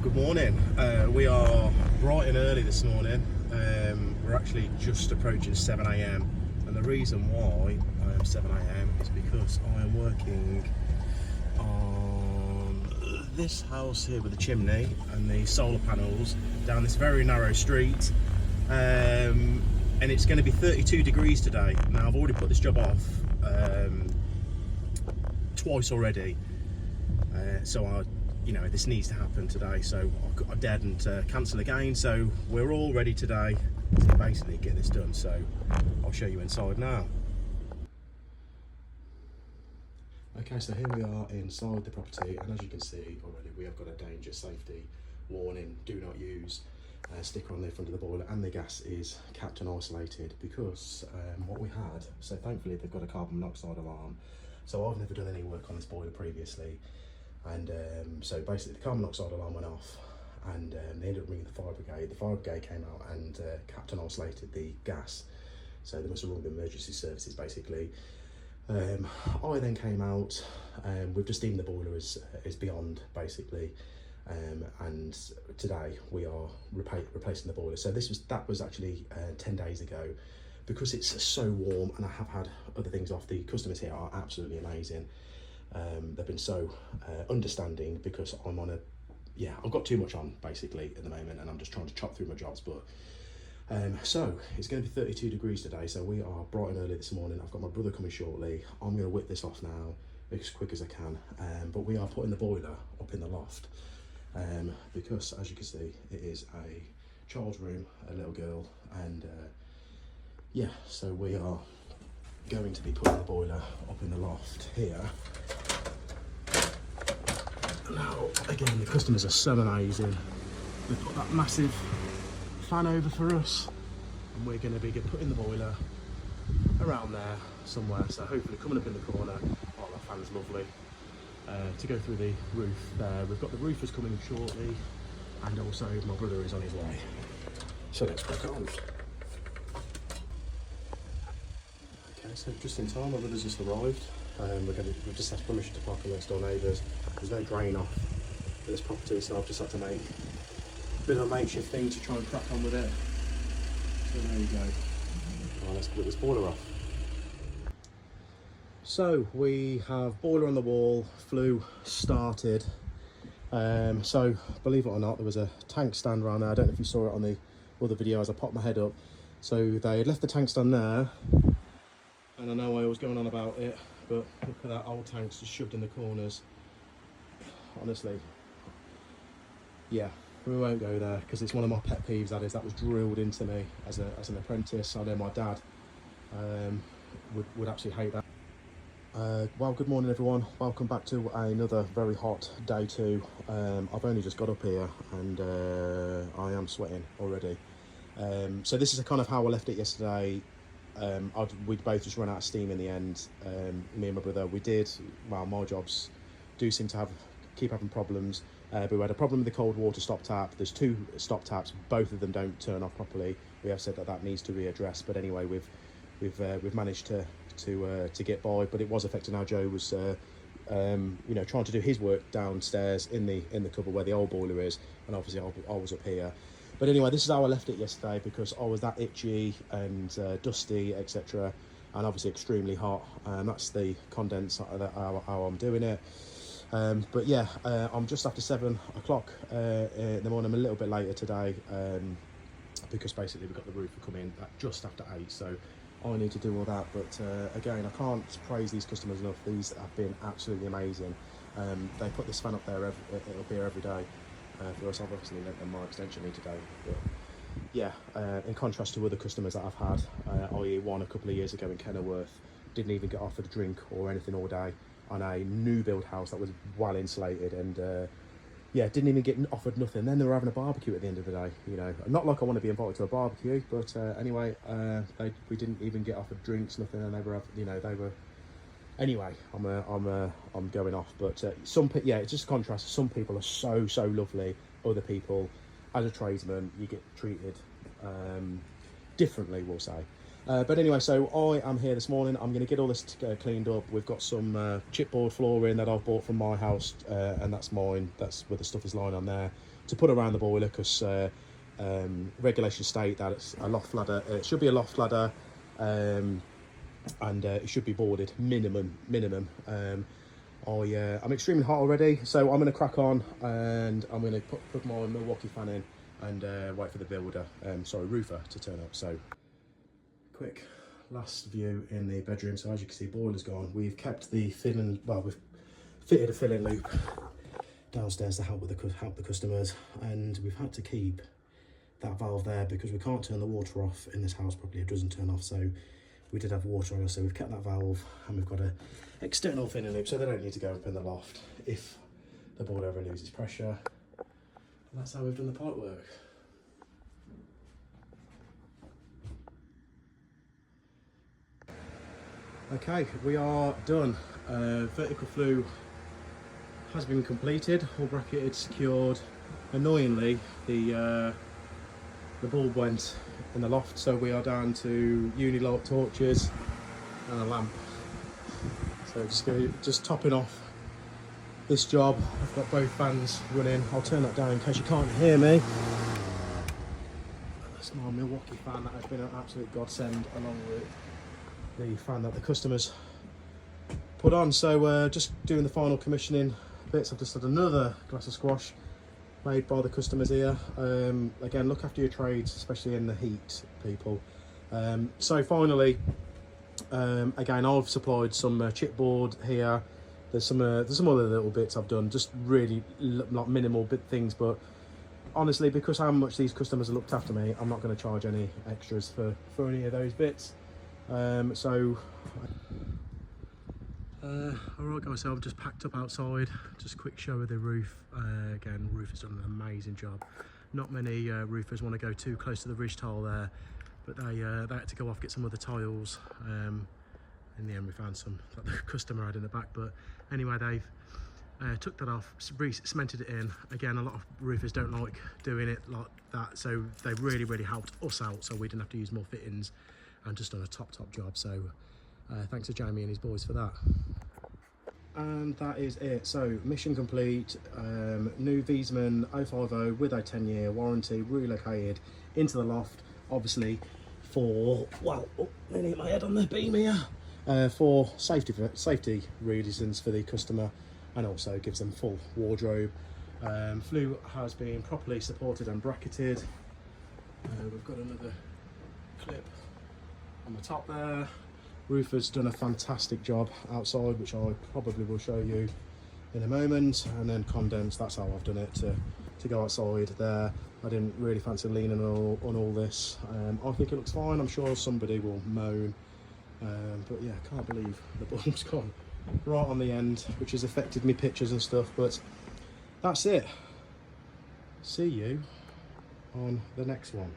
Good morning. We are bright and early this morning. We're actually just approaching 7 a.m. and the reason why I am 7 a.m. is because I am working on this house here with the chimney and the solar panels down this very narrow street, and it's going to be 32 degrees today. Now I've already put this job off twice already, so this needs to happen today, so I daren't cancel again. So we're all ready today to basically get this done, so I'll show you inside now. Okay, so here we are inside the property, and as you can see already, we have got a danger safety warning, do not use sticker on the front of the boiler, and the gas is capped and isolated because what we had, so thankfully they've got a carbon monoxide alarm. So I've never done any work on this boiler previously, and so basically the carbon monoxide alarm went off, and they ended up ringing the fire brigade. The fire brigade came out and capped and isolated the gas, so they must have rung the emergency services basically. I then came out, we've just deemed the boiler is beyond basically, and today we are replacing the boiler. So that was actually 10 days ago. Because it's so warm, and I have had other things off, the customers here are absolutely amazing. They've been so understanding because I'm on I've got too much on basically at the moment, and I'm just trying to chop through my jobs. But so it's going to be 32 degrees today, so we are bright and early this morning. I've got my brother coming shortly. I'm going to whip this off now as quick as I can, but we are putting the boiler up in the loft because, as you can see, it is a child's room, a little girl, and so we are going to be putting the boiler up in the loft here. Now, again, the customers are so amazing. They've got that massive fan over for us, and we're going to be putting the boiler around there somewhere. So hopefully coming up in the corner. Oh, that fan's lovely. To go through the roof there. We've got the roofers coming shortly, and also my brother is on his way. So let's crack on. Okay, so just in time, my brother's just arrived. We've just asked permission to park on next door neighbours. There's no drain off for this property, so I've just had to make a bit of a makeshift thing to try and crack on with it. So there you go. Right, let's put this boiler off. So we have boiler on the wall, flue started. So believe it or not, there was a tank stand around there. I don't know if you saw it on the other video as I popped my head up. So they had left the tank stand there. And I know I was going on about it, but look at that, old tank's just shoved in the corners. Honestly, yeah, we won't go there because it's one of my pet peeves. That was drilled into me as an apprentice. I know my dad would absolutely hate that. Well, good morning everyone. Welcome back to another very hot day two. I've only just got up here and I am sweating already. So this is kind of how I left it yesterday. We'd both just run out of steam in the end. Me and my brother, my jobs do seem to keep having problems. But we had a problem with the cold water stop tap. There's two stop taps, both of them don't turn off properly. We have said that needs to be addressed, but anyway, we've managed to get by. But it was affecting how Joe was trying to do his work downstairs in the cupboard where the old boiler is, and obviously I was up here. But anyway, this is how I left it yesterday because I was that itchy and dusty, etc., and obviously extremely hot. That's the condense how I'm doing it. But yeah, I'm just after 7 o'clock in the morning. I'm a little bit later today because basically we've got the roofer coming at just after 8, so I need to do all that. But again, I can't praise these customers enough. These have been absolutely amazing. They put this fan up there every day. For us, I've obviously lent them my extension lead today, but yeah, in contrast to other customers that I've had, i.e. one a couple of years ago in Kenilworth, didn't even get offered a drink or anything all day on a new build house that was well insulated, and didn't even get offered nothing. Then they were having a barbecue at the end of the day. Not like I want to be invited to a barbecue, but anyway, we didn't even get offered drinks, nothing, and they were. Anyway, I'm going off, but it's just a contrast. Some people are so lovely. Other people, as a tradesman, you get treated differently, we'll say. But anyway, so I am here this morning. I'm going to get all this cleaned up. We've got some chipboard flooring that I've bought from my house, and that's mine. That's where the stuff is lying on there to put around the boiler, because regulations state that it's a loft ladder. It should be a loft ladder, and it should be boarded minimum. I'm extremely hot already, so I'm going to crack on and I'm going to put my Milwaukee fan in and wait for the roofer to turn up. So quick last view in the bedroom. So as you can see, boiler's gone. We've kept the filling, well, we've fitted a filling loop downstairs to help the customers, and we've had to keep that valve there because we can't turn the water off in this house properly. It doesn't turn off, so we did have water oil, so we've kept that valve, and we've got a external filling loop so they don't need to go up in the loft if the boiler ever loses pressure. And that's how we've done the pipe work. Okay, we are done. Vertical flue has been completed, all bracketed, secured. Annoyingly, the bulb went in the loft, so we are down to uni-light torches and a lamp. So just topping off this job. I've got both fans running. I'll turn that down in case you can't hear me. That's my Milwaukee fan that has been an absolute godsend, along with the fan that the customers put on. So just doing the final commissioning bits. I've just had another glass of squash made by the customers here. Again, look after your trades, especially in the heat, people. So finally, again, I've supplied some chipboard here. There's some other little bits I've done, just really like minimal bit things, but honestly, because how much these customers have looked after me, I'm not going to charge any extras for any of those bits. Alright guys, so I've just packed up outside. Just a quick show of the roof. Again, roof has done an amazing job. Not many roofers want to go too close to the ridge tile there, but they had to go off, get some other tiles. In the end we found some that the customer had in the back, but anyway, they've took that off, cemented it in. Again, a lot of roofers don't like doing it like that, so they really helped us out, so we didn't have to use more fittings, and just done a top job. So thanks to Jamie and his boys for that. And that is it. So mission complete. New Viessmann 050 with a 10-year warranty, relocated into the loft, obviously for, well, nearly hit my head on the beam here, for safety reasons for the customer, and also gives them full wardrobe. Flue has been properly supported and bracketed. We've got another clip on the top there. Roofer's done a fantastic job outside, which I probably will show you in a moment, and then condensed. That's how I've done it to go outside there. I didn't really fancy leaning on all this. I think it looks fine. I'm sure somebody will moan, but yeah, can't believe the bulb's gone right on the end, which has affected me pictures and stuff, but that's it. See you on the next one.